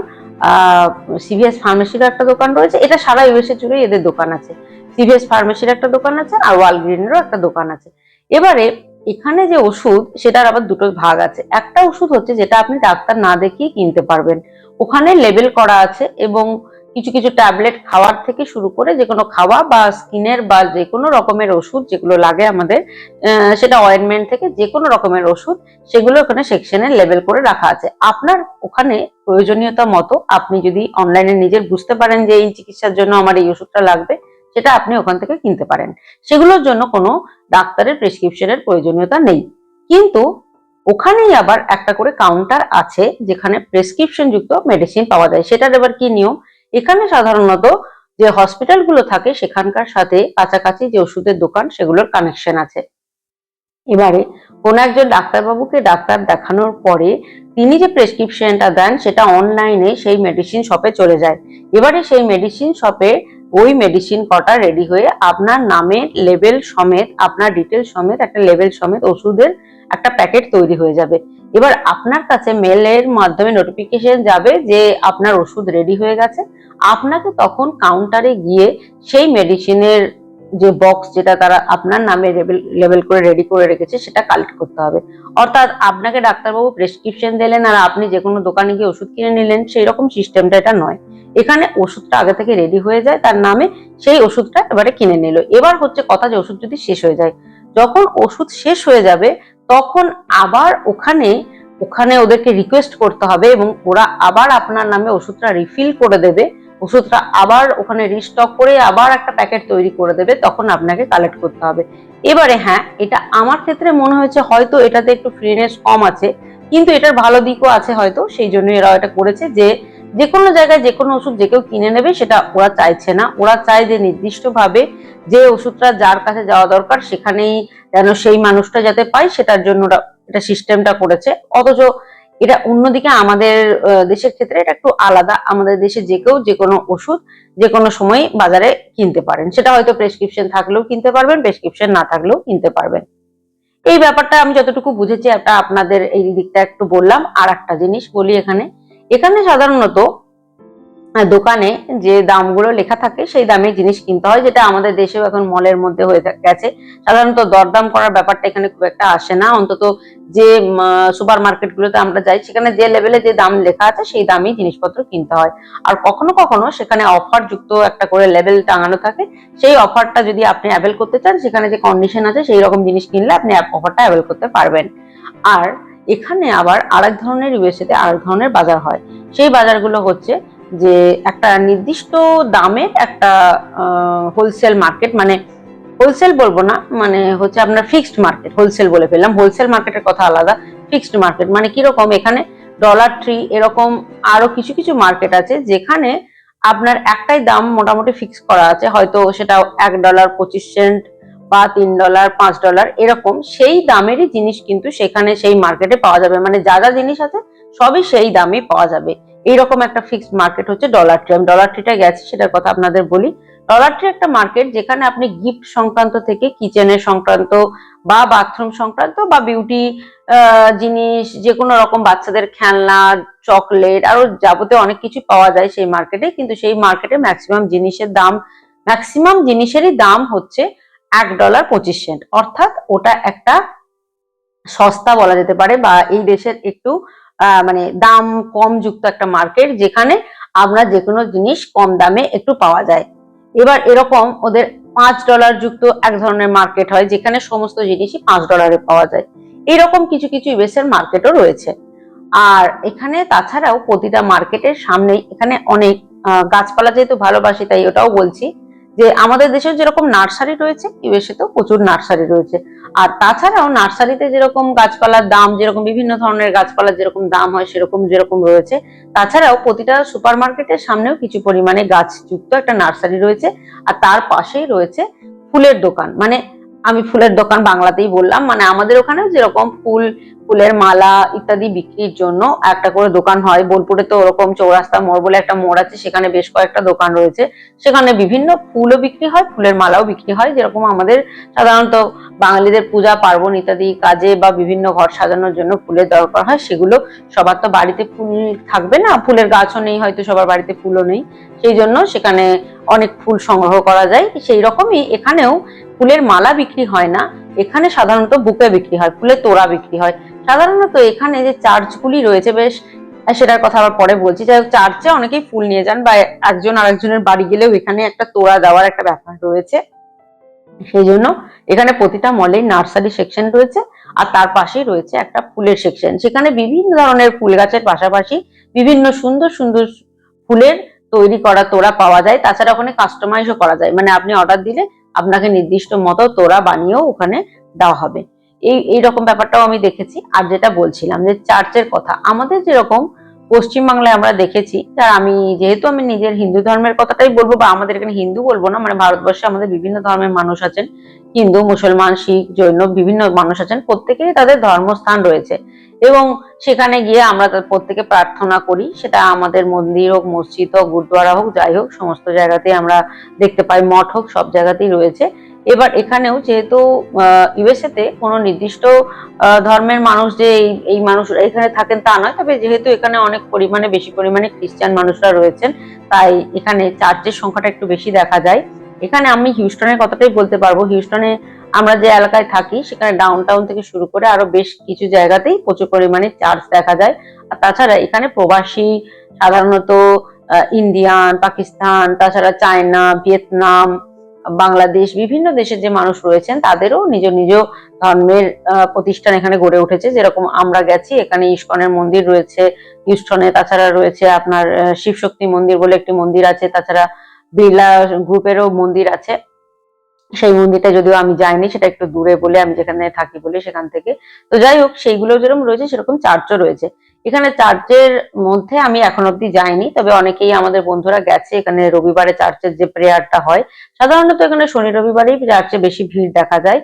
সিভিএস ফার্মেসির একটা দোকান রয়েছে, এটা সারা ইউএসএ জুড়ে এদের দোকান আছে। সিভিএস ফার্মেসির একটা দোকান আছে আর ওয়ালগ্রিনেরও একটা দোকান আছে। এবারে এখানে যে ওষুধ, সেটার আবার দুটো ভাগ আছে। একটা ওষুধ হচ্ছে যেটা আপনি ডাক্তার না দেখিয়ে কিনতে পারবেন, ওখানে লেবেল করা আছে, এবং কিছু কিছু ট্যাবলেট খাওয়ার থেকে শুরু করে যে কোনো খাওয়া বা স্কিনের বা যে কোনো রকমের ওষুধ যেগুলো লাগে আমাদের, সেটা অয়েন্টমেন্ট থেকে যে কোনো রকমের ওষুধ, সেগুলো ওখানে সেকশনে লেবেল করে রাখা আছে। আপনার ওখানে প্রয়োজনীয়তা মতো আপনি যদি অনলাইনে নিজের বুঝতে পারেন যে এই চিকিৎসার জন্য আমার এই ওষুধটা লাগবে, সেটা আপনি ওখান থেকে কিনতে পারেন। সেগুলোর জন্য কোনো ডাক্তারের প্রেসক্রিপশনের প্রয়োজনীয়তা নেই। কিন্তু ওখানেই আবার একটা করে কাউন্টার আছে যেখানে প্রেসক্রিপশন যুক্ত মেডিসিন পাওয়া যায়। সেটার এবার কি নিয়ম, এখানে সাধারণত যে হসপিটালগুলো থাকে সেখানকার সাথে কাছাকাছি যে ওষুধের দোকান, সেগুলোর কানেকশন আছে। এবারে কোন একজন ডাক্তারবাবুকে ডাক্তার দেখানোর পরে তিনি যে প্রেসক্রিপশনটা দেন, সেটা অনলাইনে সেই মেডিসিন শপে চলে যায়। এবারে সেই মেডিসিন শপে ওই মেডিসিন কটা রেডি হয়ে আপনার নামে লেবেল সমেত, আপনার ডিটেল সমেত, একটা লেবেল সমেত ওষুধের একটা প্যাকেট তৈরি হয়ে যাবে। এবার আপনার কাছে মেলের মাধ্যমে নোটিফিকেশন যাবে যে আপনার ওষুধ রেডি হয়ে গেছে। আপনাকে তখন কাউন্টারে গিয়ে সেই মেডিসিনের যে বক্স, যেটা তারা আপনার নামে লেবেল করে রেডি করে রেখেছে, সেটা কালেক্ট করতে হবে। অর্থাৎ আপনাকে ডাক্তারবাবু প্রেসক্রিপশন দিলেন আর আপনি যে কোনো দোকানে গিয়ে ওষুধ কিনে নিলেন, সেই রকম সিস্টেমটা এটা নয়। এখানে ওষুধটা আগে থেকে রেডি হয়ে যায় তার নামে, সেই ওষুধটা এবারে কিনে নিল। এবার হচ্ছে কথা যে ওষুধ যদি শেষ হয়ে যায়, যখন ওষুধ শেষ হয়ে যাবে তখন আবার ওখানে ওখানে ওদেরকে রিকোয়েস্ট করতে হবে এবং ওরা আবার আপনার নামে ওষুধটা রিফিল করে দেবে। ওষুধটা আবার ওখানে রিস্টক করে আবার একটা প্যাকেট তৈরি করে দেবে, তখন আপনাকে কালেক্ট করতে হবে। এবারে হ্যাঁ, এটা আমার ক্ষেত্রে মনে হয়েছে হয়তো এটাতে একটু ফ্রিনেস কম আছে, কিন্তু এটার ভালো দিকও আছে হয়তো, সেই জন্য এরা এটা করেছে যে যে কোনো জায়গায় যে কোনো ওষুধ যে কেউ কিনে নেবে, সেটা ওরা চাইছে না। ওরা চায় যে নির্দিষ্টভাবে যে ওষুধটা যার কাছে যাওয়া দরকার সেখানেই যেন সেই মানুষটা যাতে পায়, সেটার জন্য ওরা এটা সিস্টেমটা করেছে। অথচ এটা অন্যদিকে আমাদের দেশের ক্ষেত্রে এটা একটু আলাদা। আমাদের দেশে যে কেউ যে কোনো ওষুধ যে কোনো সময় বাজারে কিনতে পারেন, সেটা হয়তো প্রেসক্রিপশন থাকলেও কিনতে পারবেন, প্রেসক্রিপশন না থাকলেও কিনতে পারবেন। এই ব্যাপারটা আমি যতটুকু বুঝেছি, একটা আপনাদের এই দিকটা একটু বললাম। আর একটা জিনিস বলি, এখানে এখানে সাধারণত দোকানে যে দামগুলো লেখা থাকে সেই দামে জিনিস কিনতে হয়, যেটা আমাদের দেশেও এখন মলের মধ্যে হয়ে গেছে। সাধারণত দরদাম করার ব্যাপারটা এখানে খুব একটা আসে না, অন্তত যে সুপার মার্কেট গুলোতে আমরা যাই সেখানে যে লেভেলে যে দাম লেখা আছে সেই দামেই জিনিসপত্র কিনতে হয়। আর কখনো কখনো সেখানে অফার যুক্ত একটা করে লেভেল টাঙানো থাকে, সেই অফারটা যদি আপনি অ্যাভেল করতে চান, সেখানে যে কন্ডিশন আছে সেই রকম জিনিস কিনলে আপনি অফারটা অ্যাভেল করতে পারবেন। আর এখানে আবার আরেক ধরনের ইউএসএতে আরেক ধরনের বাজার হয়। সেই বাজারগুলো হচ্ছে যে একটা নির্দিষ্ট দামের একটা হোলসেল মার্কেট, মানে হোলসেল বলবো না, মানে হচ্ছে আপনার ফিক্সড মার্কেট। হোলসেল বলে ফেললাম, হোলসেল মার্কেটের কথা আলাদা, ফিক্সড মার্কেট মানে কিরকম, এখানে ডলার ট্রি এরকম আরো কিছু কিছু মার্কেট আছে যেখানে আপনার একটাই দাম মোটামুটি ফিক্স করা আছে, হয়তো সেটা $1.25 বা $3 $5 এরকম। সেই দামেরই জিনিস কিন্তু সেখানে সেই মার্কেটে পাওয়া যাবে, মানে যা যা জিনিস আছে সবই সেই দামে পাওয়া যাবে। এইরকম একটা ফিক্সড মার্কেট হচ্ছে ডলার ট্রি। আমি ডলার ট্রিটা গেছি, সেটার কথা আপনাদের বলি। ডলার ট্রি একটা মার্কেট যেখানে আপনি গিফট সংক্রান্ত থেকে কিচেনের সংক্রান্ত বা বাথরুম সংক্রান্ত বা বিউটি জিনিস, যে কোনো রকম বাচ্চাদের খেলনা, চকলেট, আরো যাবতীয় অনেক কিছু পাওয়া যায় সেই মার্কেটে। কিন্তু সেই মার্কেটে ম্যাক্সিমাম জিনিসেরই দাম হচ্ছে $1.25। অর্থাৎ ওটা একটা সস্তা বলা যেতে পারে, বা এই দেশের একটু মানে দাম কম যুক্ত একটা মার্কেট, যেখানে আমরা যে কোনো জিনিস কম দামে একটু পাওয়া যায়। এবার এরকম ওদের $5 যুক্ত এক ধরনের মার্কেট হয়, যেখানে সমস্ত জিনিসই $5 পাওয়া যায়। এইরকম কিছু কিছু ইউএস এর মার্কেটও রয়েছে। আর এখানে তাছাড়াও প্রতিটা মার্কেটের সামনেই এখানে অনেক গাছপালা, যেহেতু ভালোবাসি তাই ওটাও বলছি যে আমাদের দেশের যেরকম নার্সারি রয়েছে, ইউএসএ তেও প্রচুর নার্সারি রয়েছে। আর তাছাড়াও নার্সারিতে যেরকম গাছপালার দাম, যেরকম বিভিন্ন ধরনের গাছপালার যেরকম দাম হয় সেরকম যেরকম রয়েছে, তাছাড়াও প্রতিটা সুপার মার্কেটের সামনেও কিছু পরিমাণে গাছ যুক্ত একটা নার্সারি রয়েছে। আর তার পাশেই রয়েছে ফুলের দোকান, মানে আমি ফুলের দোকান বাংলাতেই বললাম, মানে আমাদের ওখানেও যেরকম ফুলের মালা ইত্যাদি বিক্রির জন্য একটা করে দোকান হয়, বোলপুরে তো ওরকম চৌরাস্তা মোড় বলে একটা মোড় আছে, সেখানে বেশ কয়েকটা দোকান রয়েছে। সেখানে বিভিন্ন ফুলও বিক্রি হয়, ফুলের মালাও বিক্রি হয়। যেরকম আমাদের সাধারণত বাঙালিদের পূজা পার্বণ ইত্যাদি কাজে বা বিভিন্ন ঘর সাজানোর জন্য ফুলের দরকার হয়, সেগুলো সবার তো বাড়িতে ফুল থাকবে না, ফুলের গাছও নেই, হয়তো সবার বাড়িতে ফুলও নেই, সেই জন্য সেখানে অনেক ফুল সংগ্রহ করা যায়। সেই রকমই এখানেও ফুলের মালা বিক্রি হয় না, এখানে সাধারণত বুকে বিক্রি হয়, ফুলের তোড়া বিক্রি হয়। সাধারণত এখানে যে চার্চগুলি রয়েছে, বেশ সেটার কথা আবার পরে বলছি, যাই হোক চার্চে অনেকেই ফুল নিয়ে যান বা একজন আরেকজনের বাড়ি গেলেও এখানে একটা তোড়া দেওয়ার একটা ব্যাপার রয়েছে। সেই জন্য এখানে প্রতিটা মলেই নার্সারি সেকশন রয়েছে, আর তার পাশেই রয়েছে একটা ফুলের সেকশন। সেখানে বিভিন্ন ধরনের ফুল গাছের পাশাপাশি বিভিন্ন সুন্দর সুন্দর ফুলের তৈরি করা তোড়া পাওয়া যায়। তাছাড়া ওখানে কাস্টমাইজও করা যায়, মানে আপনি অর্ডার দিলে আপনাকে নির্দিষ্ট মতো তোড়া বানিয়েও ওখানে দেওয়া হবে। এইরকম ব্যাপারটাও আমি দেখেছি। আর যেটা বলছিলাম যে চার্চের কথা, আমাদের যেরকম পশ্চিমবাংলায় আমরা দেখেছি, আমি যেহেতু আমি নিজের হিন্দু ধর্মের কথাটাই বলবো, বা আমাদের এখানে হিন্দু বলবো না, মানে ভারতবর্ষে আমাদের বিভিন্ন ধর্মের মানুষ আছেন, হিন্দু, মুসলমান, শিখ, জৈন, বিভিন্ন মানুষ আছেন, প্রত্যেকেরই তাদের ধর্মস্থান রয়েছে এবং সেখানে গিয়ে আমরা প্রত্যেকে প্রার্থনা করি। সেটা আমাদের মন্দির হোক, মসজিদ হোক, গুরুদ্বারা হোক, যাই হোক, সমস্ত জায়গাতেই আমরা দেখতে পাই, মঠ হোক, সব জায়গাতেই রয়েছে। এবার এখানেও যেহেতু ইউএসএ তে কোনো নির্দিষ্ট ধর্মের মানুষ যে এই মানুষ এখানে থাকেন তা নয়, তবে যেহেতু এখানে অনেক পরিমাণে বেশি পরিমাণে খ্রিস্টান মানুষরা রয়েছেন, তাই এখানে চার্চের সংখ্যাটা একটু বেশি দেখা যায়। এখানে আমি হিউস্টনের কথাটাই বলতে পারবো। হিউস্টনে আমরা যে এলাকায় থাকি সেখানে ডাউনটাউন থেকে শুরু করে আরো বেশ কিছু জায়গাতেই প্রচুর পরিমাণে চার্চ দেখা যায়। আর তাছাড়া এখানে প্রবাসী, সাধারণত ইন্ডিয়ান, পাকিস্তান, তাছাড়া চায়না, ভিয়েতনাম, বাংলাদেশ, বিভিন্ন দেশের যে মানুষ রয়েছেন তাদেরও নিজ নিজ ধর্মের প্রতিষ্ঠান এখানে গড়ে উঠেছে। যেরকম আমরা গেছি, এখানে ইস্কনের মন্দির রয়েছে হিউস্টনে, তাছাড়া রয়েছে আপনার শিবশক্তি মন্দির বলে একটি মন্দির আছে, তাছাড়া বিড়লা গ্রুপেরও মন্দির আছে। সেই মন্দিরটা যদিও আমি যাইনি, সেটা একটু দূরে বলে, আমি যেখানে থাকি বলে সেখান থেকে। তো যাই হোক, সেইগুলো যেরকম রয়েছে সেরকম চার্চও রয়েছে। এখানে চার্চের মধ্যে আমি এখন অব্দি যাইনি, তবে অনেকেই আমাদের বন্ধুরা গেছে। এখানে রবিবারে চার্চের যে প্রেয়ারটা হয়, সাধারণত এখানে শনি রবিবারেই চার্চে বেশি ভিড় দেখা যায়।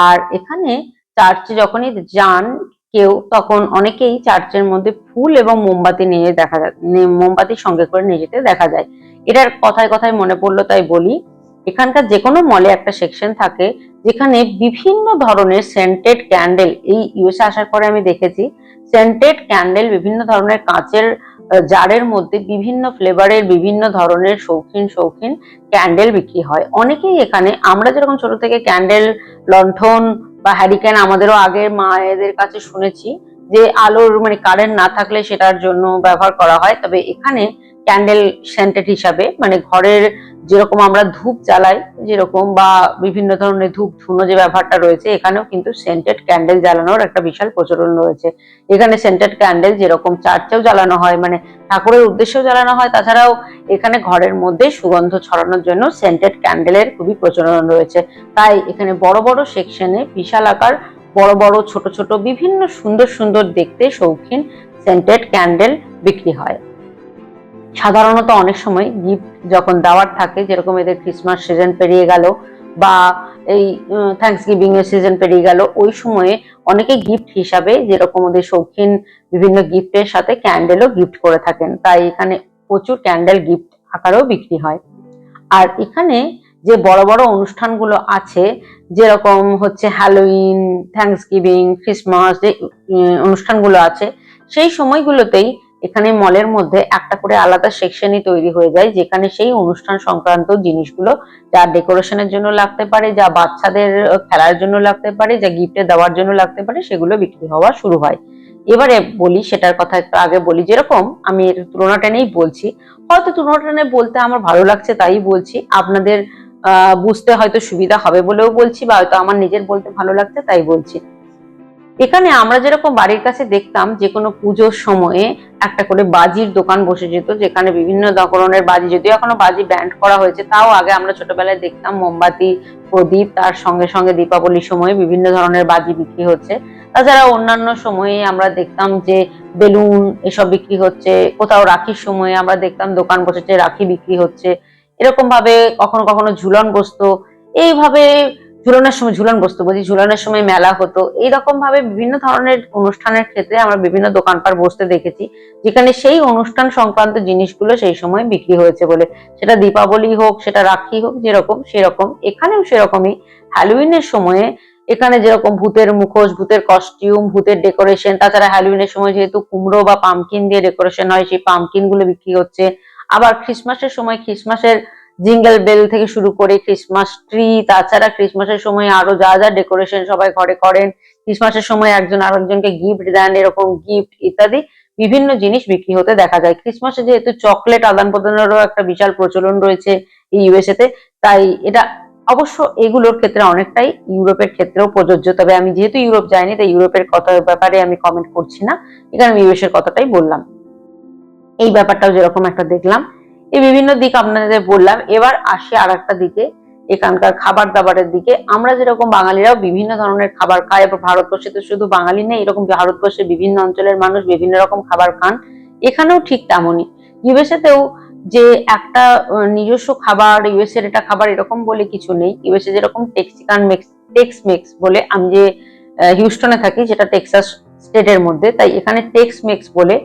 আর এখানে চার্চে যখনই যান কেউ, তখন অনেকেই চার্চের মধ্যে ফুল এবং মোমবাতি নিয়ে দেখা যায়, মোমবাতি সঙ্গে করে নিয়ে যেতে দেখা যায়। এটার কথায় কথায় মনে পড়লো তাই বলি, এখানকার যে কোনো মলে একটা সেকশন থাকে যেখানে বিভিন্ন ধরনের সেন্টেড ক্যান্ডেল, এই ইউএসএ আসার পরে আমি দেখেছি সেন্টেড ক্যান্ডেল বিভিন্ন ধরনের কাঁচের জারের মধ্যে বিভিন্ন ফ্লেভারের বিভিন্ন ধরনের শৌখিন শৌখিন ক্যান্ডেল বিক্রি হয়। অনেকেই এখানে, আমরা যেরকম ছোট থেকে ক্যান্ডেল, লণ্ঠন বা হ্যারিকেন আমাদেরও আগের মায়েদের কাছে শুনেছি যে আলোর মানে কারেন্ট না থাকলে সেটার জন্য ব্যবহার করা হয়, তবে এখানে ক্যান্ডেল সেন্টেড হিসাবে, মানে ঘরের যেরকম আমরা ধূপ জ্বালাই যেরকম, বা বিভিন্ন ধরনের ধূপ ধুনো যে ব্যবহারটা রয়েছে, এখানেও কিন্তু সেন্টেড ক্যান্ডেল জ্বালানোর একটা বিশাল প্রচলন রয়েছে। এখানে সেন্টেড ক্যান্ডেল যেরকম চার্চেও জ্বালানো হয়, মানে ঠাকুরের উদ্দেশ্যেও জ্বালানো হয়, তাছাড়াও এখানে ঘরের মধ্যে সুগন্ধ ছড়ানোর জন্য সেন্টেড ক্যান্ডেলের খুবই প্রচলন রয়েছে। তাই এখানে বড় বড় সেকশনে বিশাল আকার, বড় বড় ছোট ছোট বিভিন্ন সুন্দর সুন্দর দেখতে শৌখিন সেন্টেড ক্যান্ডেল বিক্রি হয়। সাধারণত অনেক সময় গিফট যখন দেওয়ার থাকে, যেরকম এদের ক্রিসমাস সিজন পেরিয়ে গেল বা এই থ্যাঙ্কসগিভিং এর সিজন পেরিয়ে গেল, ওই সময়ে অনেকে গিফট হিসাবে যেরকম ওদের শৌখিন বিভিন্ন গিফটের সাথে ক্যান্ডেলও গিফট করে থাকেন। তাই এখানে প্রচুর ক্যান্ডেল গিফট আকারেও বিক্রি হয়। আর এখানে যে বড় বড় অনুষ্ঠানগুলো আছে, যেরকম হচ্ছে হ্যালোইন, থ্যাঙ্কসগিভিং, ক্রিসমাস, যে অনুষ্ঠানগুলো আছে, সেই সময়গুলোতেই এখানে মলের মধ্যে একটা করে আলাদা সেকশনই তৈরি হয়ে যায়, যেখানে সেই অনুষ্ঠান সংক্রান্ত জিনিসগুলো, যা ডেকোরেশনের জন্য লাগতে পারে, যা বাচ্চাদের খেলার জন্য লাগতে পারে, যা গিফটে দেওয়ার জন্য লাগতে পারে, সেগুলো বিক্রি হওয়া শুরু হয়। এবারে বলি, সেটার কথা একটু আগে বলি, যেরকম আমি এর তুলনাটা নিয়েই বলছি, হয়তো তুলনাটা নিয়ে বলতে আমার ভালো লাগছে তাই বলছি, আপনাদের বুঝতে হয়তো সুবিধা হবে বলেও বলছি, বা হয়তো আমার নিজের বলতে ভালো লাগছে তাই বলছি। এখানে আমরা যেরকম বাড়ির কাছে দেখতাম যে কোনো পুজোর সময়ে একটা করে বাজির দোকান বসে যেত, যেখানে বিভিন্ন ধরনের বাজি, যদিও এখনো বাজি ব্যান্ড করা হয়েছে, তাও আগে আমরা ছোটবেলায় দেখতাম মোমবাতি, প্রদীপ, তার সঙ্গে সঙ্গে দীপাবলির সময় বিভিন্ন ধরনের বাজি বিক্রি হচ্ছে। তাছাড়া অন্যান্য সময়ে আমরা দেখতাম যে বেলুন এসব বিক্রি হচ্ছে, কোথাও রাখির সময়ে আমরা দেখতাম দোকান বসেছে, রাখি বিক্রি হচ্ছে, এরকম ভাবে কখনো কখনো ঝুলন বসতো। এইভাবে ঝুলনের সময় ঝুলন বস্তু বলছি, ঝুলনের সময় মেলা হতো। এইরকম ভাবে বিভিন্ন ধরনের অনুষ্ঠানের ক্ষেত্রে আমরা বিভিন্ন দোকানপাট বসতে দেখেছি, যেখানে সেই অনুষ্ঠান সংক্রান্ত জিনিসগুলো সেই সময় বিক্রি হয়েছে বলে। সেটা দীপাবলি হোক, সেটা রাখি হোক, যেরকম সেরকম এখানেও সেরকমই হ্যালোউইনের সময়ে এখানে যেরকম ভূতের মুখোশ, ভূতের কস্টিউম, ভূতের ডেকোরেশন, তাছাড়া হ্যালোউইনের সময় যেহেতু কুমড়ো বা পামকিন দিয়ে ডেকোরেশন হয়, সেই পামকিন গুলো বিক্রি হচ্ছে। আবার ক্রিসমাসের সময় ক্রিসমাসের জিঙ্গেল বেল থেকে শুরু করে ক্রিসমাস ট্রি, তাছাড়া ক্রিসমাসের সময় আরো যা যা ডেকোরেশন সবাই ঘরে করেন, ক্রিসমাসের সময় একজন আরেকজনকে গিফট দেন, এরকম গিফট ইত্যাদি বিভিন্ন জিনিস বিক্রি হতে দেখা যায়। ক্রিসমাসে যেহেতু চকলেট আদান প্রদানেরও একটা বিশাল প্রচলন রয়েছে এই ইউএসএ তে, তাই এটা অবশ্য এগুলোর ক্ষেত্রে অনেকটাই ইউরোপের ক্ষেত্রেও প্রযোজ্য। তবে আমি যেহেতু ইউরোপ যাইনি, তাই ইউরোপের কথার ব্যাপারে আমি কমেন্ট করছি না, এখানে আমি ইউএস এর কথাটাই বললাম। এই ব্যাপারটাও যেরকম একটা দেখলাম, এই বিভিন্ন দিক আপনাদের বললাম। এবার আসি আর একটা দিকে, এখানকার খাবার দাবারের দিকে। আমরা যেরকম বাঙালিরাও বিভিন্ন ধরনের খাবার খাই, এবার ভারতবর্ষে তো শুধু বাঙালি নেই, এরকম ভারতবর্ষের বিভিন্ন অঞ্চলের মানুষ বিভিন্ন রকম খাবার খান, এখানেও ঠিক তেমনই। ইউএসএ তেও যে একটা নিজস্ব খাবার, ইউএসএ এর এটা খাবার এরকম বলে কিছু নেই। ইউএসএ যেরকম টেক্স মেক্স বলে, আমি যে হিউস্টনে থাকি যেটা টেক্সাস স্টেটের মধ্যে, তাই এখানে টেক্স মেক্স বলে,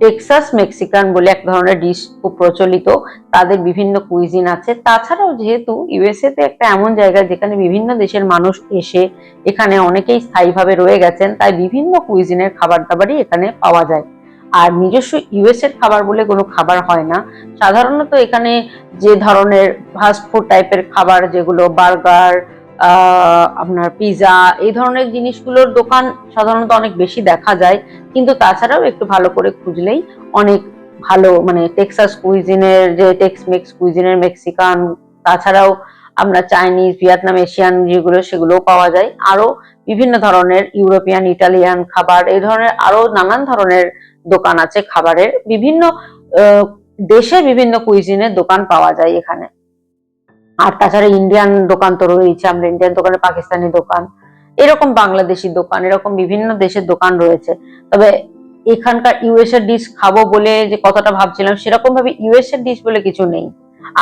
টেক্সাস মেক্সিকান বলে এক ধরনের ডিশ খুব প্রচলিত, তাদের বিভিন্ন কুইজিন আছে। তাছাড়াও যেহেতু ইউএসএ তে একটা এমন জায়গা যেখানে বিভিন্ন দেশের মানুষ এসে এখানে অনেকেই স্থায়ীভাবে রয়ে গেছেন, তাই বিভিন্ন কুইজিনের খাবার দাবারই এখানে পাওয়া যায়। আর নিজস্ব ইউএস এর খাবার বলে কোনো খাবার হয় না। সাধারণত এখানে যে ধরনের ফাস্ট ফুড টাইপের খাবার, যেগুলো বার্গার, আপনার পিজা, এই ধরনের জিনিসগুলোর দোকান সাধারণত অনেক বেশি দেখা যায়। কিন্তু তাছাড়াও একটু ভালো করে খুঁজলেই অনেক ভালো, মানে টেক্সাস কুইজিনের যে টেক্স মেক্স কুইজিনের মেক্সিকান, তাছাড়াও আমরা চাইনিজ, ভিয়েতনাম, এশিয়ান যেগুলো সেগুলোও পাওয়া যায়। আরো বিভিন্ন ধরনের ইউরোপিয়ান, ইটালিয়ান খাবার, এই ধরনের আরো নানান ধরনের দোকান আছে খাবারের। বিভিন্ন দেশে বিভিন্ন কুইজিনের দোকান পাওয়া যায় এখানে। আর তাছাড়া ইন্ডিয়ান দোকান তো রয়েছে, আমরা ইন্ডিয়ান দোকানে, পাকিস্তানি দোকান, এরকম বাংলাদেশি দোকান, এরকম বিভিন্ন দেশের দোকান রয়েছে। তবে এখানকার ইউএস এর ডিশ খাবো বলে যে কথাটা ভাবছিলাম, সেরকম ভাবে ইউএস এর ডিশ বলে কিছু নেই।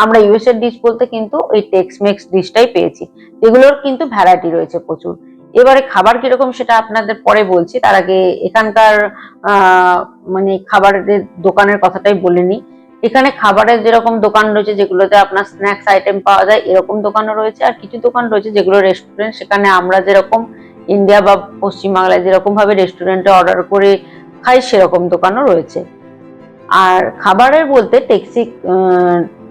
আমরা ইউএস এর ডিশ বলতে কিন্তু ওই টেক্স মেক্স ডিশটাই পেয়েছি, এগুলোর কিন্তু ভ্যারাইটি রয়েছে প্রচুর। এবারে খাবার কিরকম সেটা আপনাদের পরে বলছি, তার আগে এখানকার মানে খাবারের দোকানের কথাটাই বলে নিই। এখানে খাবারের যেরকম দোকান রয়েছে যেগুলোতে আপনার স্ন্যাক্স আইটেম পাওয়া যায়, এরকম দোকানও রয়েছে। আর কিছু দোকান রয়েছে যেগুলো রেস্টুরেন্ট, সেখানে আমরা যেরকম ইন্ডিয়া বা পশ্চিমবাংলায় যেরকম ভাবে রেস্টুরেন্টে অর্ডার করে খাই, সেরকম দোকানও রয়েছে। আর খাবারের বলতে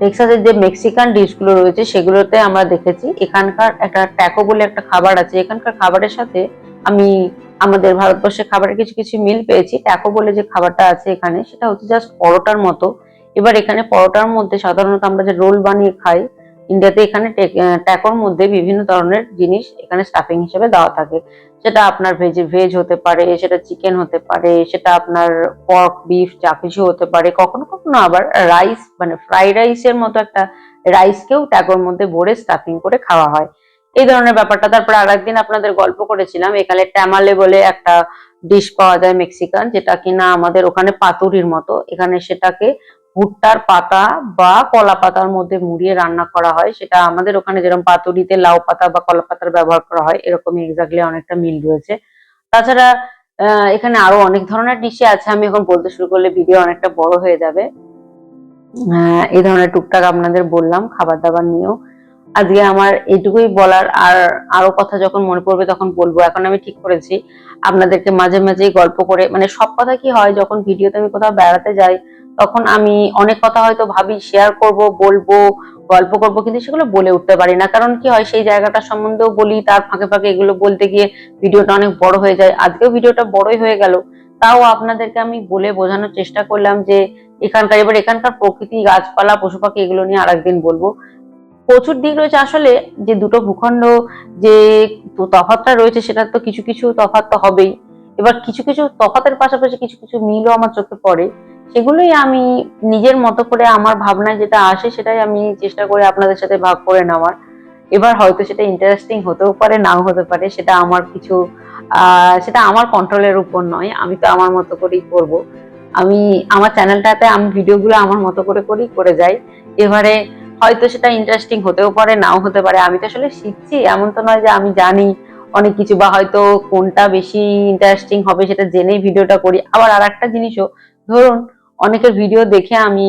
টেক্সাসের যে মেক্সিকান ডিশগুলো রয়েছে সেগুলোতে আমরা দেখেছি এখানকার একটা ট্যাকো বলে একটা খাবার আছে। এখানকার খাবারের সাথে আমি আমাদের ভারতবর্ষের খাবারের কিছু কিছু মিল পেয়েছি। ট্যাকো বলে যে খাবারটা আছে এখানে, সেটা হচ্ছে জাস্ট পরোটার মতো। এবার এখানে পরোটার মধ্যে সাধারণত আমরা যে রোল বানিয়ে খাই ইন্ডিয়াতে, এখানে ট্যাকোর মধ্যে বিভিন্ন ধরনের জিনিস এখানে স্টাফিং হিসেবে দেওয়া থাকে। সেটা আপনার ভেজ হতে পারে, সেটা চিকেন হতে পারে, সেটা আপনার পর্ক, বিফ, যা কিছু হতে পারে। কখনো কখনো আবার রাইস, মানে ফ্রাইড রাইসের মতো একটা রাইসকেও ট্যাকোর মধ্যে ভরে স্টাফিং করে খাওয়া হয়, এই ধরনের ব্যাপারটা। তারপরে আরেকদিন আপনাদের গল্প করেছিলাম, এখানে ট্যামালে বলে একটা ডিশ পাওয়া যায় মেক্সিকান, যেটা কিনা আমাদের ওখানে পাতুরির মতো, এখানে সেটাকে ভুট্টার পাতা বা কলা পাতার মধ্যে মুড়িয়ে রান্না করা হয়। সেটা আমাদের ওখানে যেরকম পাতুরিতে লাউ পাতা বা কলা পাতার ব্যবহার করা হয়, এরকমই এক্স্যাক্টলি অনেকটা মিল রয়েছে। তাছাড়া এখানে আরো অনেক ধরনের ডিশে আছে, আমি এখন বলতে শুরু করলে ভিডিও অনেকটা বড় হয়ে যাবে। এই ধরনের টুকটাক আপনাদের বললাম খাবার দাবার নিয়েও। আজকে আমার এইটুকুই বলার, আর আরো কথা যখন মনে পড়বে তখন বলবো। এখন আমি ঠিক করেছি আপনাদেরকে মাঝে মাঝেই গল্প করে, মানে সব কথা কি হয়, যখন ভিডিওতে আমি কোথাও বেড়াতে যাই তখন আমি অনেক কথা হয়তো ভাবি শেয়ার করব, বলবো, গল্প করব, কিন্তু সেগুলো বলে উঠতে পারি না। কারণ কি হয়, সেই জায়গাটার সম্বন্ধেও বলি, তার ফাঁকে ফাঁকে এগুলো বলতে গিয়ে ভিডিওটা অনেক বড় হয়ে যায়। আজকেও ভিডিওটা বড়ই হয়ে গেল, তাও আপনাদেরকে আমি বলে বোঝানোর চেষ্টা করলাম যে এখানকার প্রকৃতি, গাছপালা, পশু পাখি, এগুলো নিয়ে আরেকদিন বলবো। প্রচুর দিক রয়েছে আসলে, যে দুটো ভূখণ্ড যে তফাৎটা রয়েছে, সেটা তো কিছু কিছু তফাৎ তো হবেই। এবার কিছু কিছু তফাতের পাশাপাশি কিছু কিছু মিলও আমার চোখে পড়ে, সেগুলোই আমি নিজের মতো করে আমার ভাবনায় যেটা আসে সেটাই আমি চেষ্টা করি আপনাদের সাথে ভাগ করে নেওয়ার। এবার হয়তো সেটা ইন্টারেস্টিং হতেও পারে, নাও হতে পারে, সেটা আমার কিছু সেটা আমার কন্ট্রোলের উপর নয়, আমি তো আমার মতো করেই করব। আমি আমার চ্যানেলটাতে আমি ভিডিওগুলো আমার মতো করে করেই করে যাই। এবারে হয়তো সেটা ইন্টারেস্টিং হতেও পারে, নাও হতে পারে। আমি তো আসলে শিখছি, এমন তো নয় যে আমি জানি অনেক কিছু, বা হয়তো কোনটা বেশি ইন্টারেস্টিং হবে সেটা জেনেই ভিডিওটা করি। আবার আর একটা জিনিসও, ধরুন অনেকের ভিডিও দেখে আমি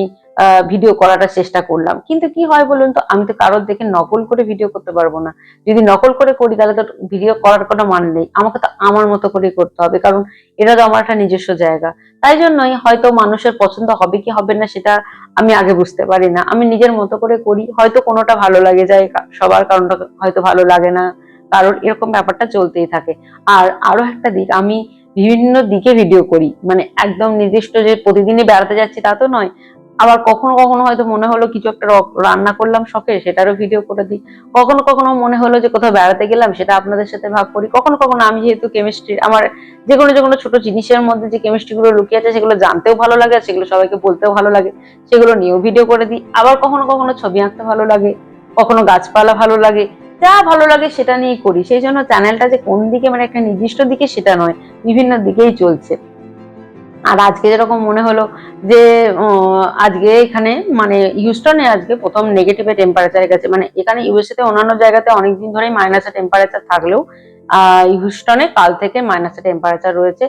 ভিডিও করাটা চেষ্টা করলাম, কিন্তু কি হয় বলুন তো, আমি তো কারোর দেখে নকল করে ভিডিও করতে পারবো না। যদি নকল করে করি তাহলে তো ভিডিও করার কোনো মানে নেই, আমাকে তো আমার মতো করে করতে হবে, কারণ এটা তো আমার একটা নিজস্ব জায়গা। তাই জন্যই হয়তো মানুষের পছন্দ হবে কি হবে না সেটা আমি আগে বুঝতে পারি না, আমি নিজের মতো করে করি, হয়তো কোনোটা ভালো লাগে যায় সবার, কারণটা হয়তো ভালো লাগে না কারণ, এরকম ব্যাপারটা চলতেই থাকে। আর আরো একটা দিক, আমি বিভিন্ন দিকে ভিডিও করি, মানে একদম নির্দিষ্ট যে প্রতিদিনই বেড়াতে যাচ্ছি তা তো নয়। আবার কখনো কখনো হয়তো মনে হলো কিছু একটা রান্না করলাম শখে, সেটারও ভিডিও করে দিই। কখনো কখনো মনে হলো যে কোথাও বেড়াতে গেলাম, সেটা আপনাদের সাথে ভাগ করি। কখনো কখনো আমি যেহেতু কেমিস্ট্রি, আমার যেকোনো যেকোনো ছোট জিনিসের মধ্যে যে কেমিস্ট্রি গুলো লুকিয়ে আছে সেগুলো জানতেও ভালো লাগে, আর সেগুলো সবাইকে বলতেও ভালো লাগে, সেগুলো নিয়েও ভিডিও করে দিই। আবার কখনো কখনো ছবি আঁকতে ভালো লাগে, কখনো গাছপালা ভালো লাগে, যা ভালো লাগে সেটা নিয়েই করি। সেই জন্য চ্যানেলটা যে কোন দিকে, মানে একটা নির্দিষ্ট দিকে সেটা নয়, বিভিন্ন দিকেই চলছে। আর আজকে যেরকম মনে হলো যে আজকে এখানে মানে হিউস্টনে আজকে প্রথম নেগেটিভে টেম্পারেচার গেছে, মানে এখানে ইউএসএ তে অন্যান্য জায়গাতে অনেকদিন ধরেই মাইনাসে টেম্পারেচার থাকলেও হিউস্টনে কাল থেকে মাইনাসে টেম্পারেচার রয়েছে,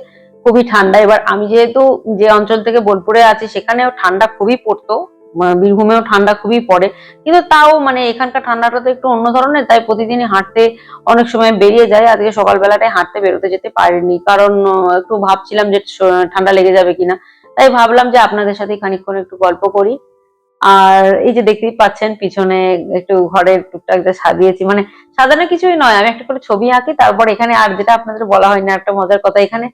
খুবই ঠান্ডা। এবার আমি যেহেতু যে অঞ্চল থেকে বোলপুরে আছি সেখানেও ঠান্ডা খুবই পড়তো, বীরভূমেও ঠান্ডা খুবই পড়ে, কিন্তু তাও মানে এখানকার ঠান্ডাটা তো একটু অন্য ধরনের, তাই প্রতিদিনই হাঁটতে অনেক সময় বেরিয়ে যায়। আজকে সকালবেলাটায় হাঁটতে বেরোতে যেতে পারিনি, কারণ একটু ভাবছিলাম যে ঠান্ডা লেগে যাবে কিনা, তাই ভাবলাম যে আপনাদের সাথে খানিকক্ষণ একটু গল্প করি। আর এই যে দেখতেই পাচ্ছেন পিছনে একটু ঘরের টুকটাক যা সাজিয়েছি, মানে সাজানো কিছুই নয়, আমি একটা করে ছবি আঁকি, তারপর এখানে আর যেটা আপনাদের বলা হয় না, একটা মজার কথা, এখানে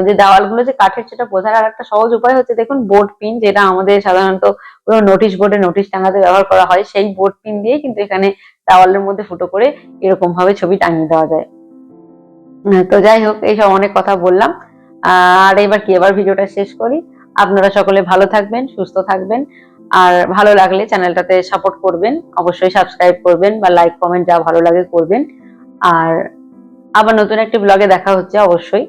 যে দেওয়ালগুলো যে কাঠের সেটা বোঝার আর একটা সহজ উপায় হচ্ছে, দেখুন বোর্ড পিন, যেটা আমাদের সাধারণত কোনো নোটিশ বোর্ডে নোটিশ টাঙাতে ব্যবহার করা হয়, সেই বোর্ড পিন দিয়ে কিন্তু এখানে দেওয়ালের মধ্যে ফুটো করে এরকম ভাবে ছবি টাঙিয়ে দেওয়া যায়। তো যাই হোক, এইসব অনেক কথা বললাম, আর এবার কি, এবার ভিডিওটা শেষ করি। আপনারা সকলে ভালো থাকবেন, সুস্থ থাকবেন, আর ভালো লাগলে চ্যানেলটাতে সাপোর্ট করবেন, অবশ্যই সাবস্ক্রাইব করবেন বা লাইক কমেন্ট যা ভালো লাগে করবেন। আর আবার নতুন একটি ব্লগে দেখা হচ্ছে অবশ্যই,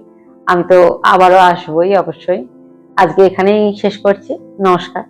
আমি তো আবারও আসবোই অবশ্যই। আজকে এখানেই শেষ করছি, নমস্কার।